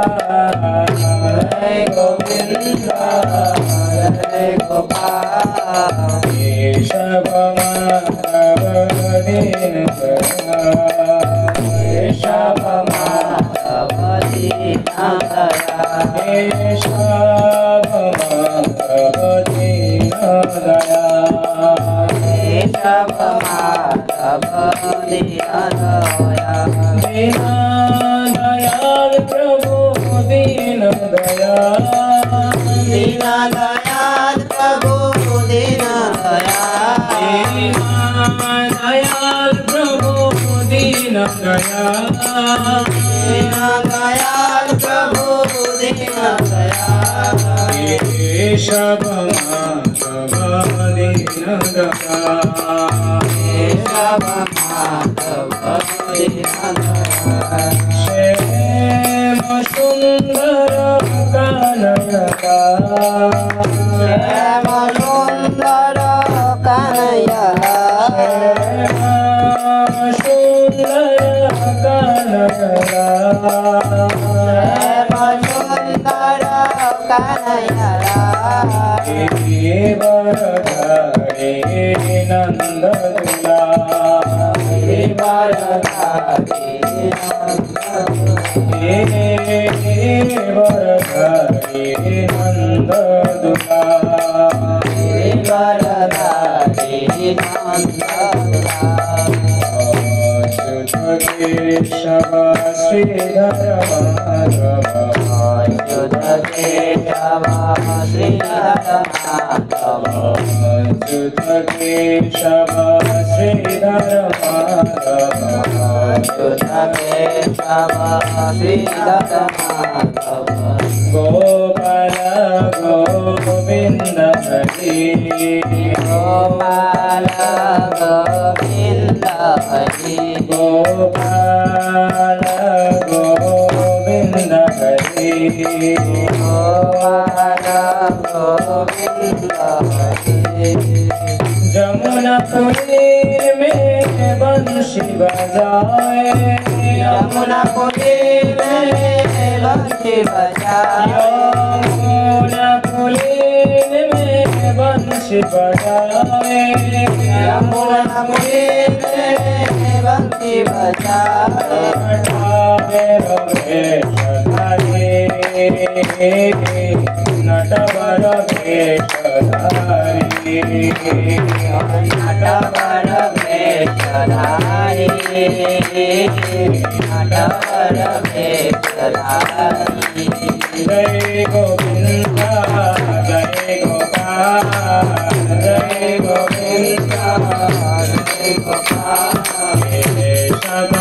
जय गोविंद जय गोपाल केशव माधव दीनदयाल केशव माधव दीनदयाल केशव माधव दीनदयाल केशव माधव दीनदयाल दीनदयाल प्रभु दीनदयाल दीनदयाल प्रभु दीनदयाल दीनदयाल प्रभु दीनदयाल दीनदयाल प्रभु दीनदयाल केशव माधव दीनदयाल केशव माधव दीनदयाल श्याम सुंदर कन्हैया श्याम सुंदर कन्हैया श्याम सुंदर कन्हैया श्याम सुंदर कन्हैया वरधारी नंद दुलारी वरधारी वरधारी नंद दुलारी वरधारी नंद अच्युत केशव श्रीधर माधव अच्युत केशव श्रीधर माधव अच्युत केशव श्रीधर माधव अच्युत केशव श्रीधर माधव गोपाल गोविंद हरि गोपाल गोविंद हरि गोपाल गोविंद हरि गोपाल गोविंद हरि जमुना पुनीर में बंशी बजाए यमुना पुनीर में बंशी बजाए यमुना पुनीर में बंशी बजाए यमुना पुनीर में बंशी बजाए नटवर वेशधारी नटवर वेशधारी नटवर वेशधारी जय गोविंद जय गोपाल जय गोविंद जय गोपाल केशव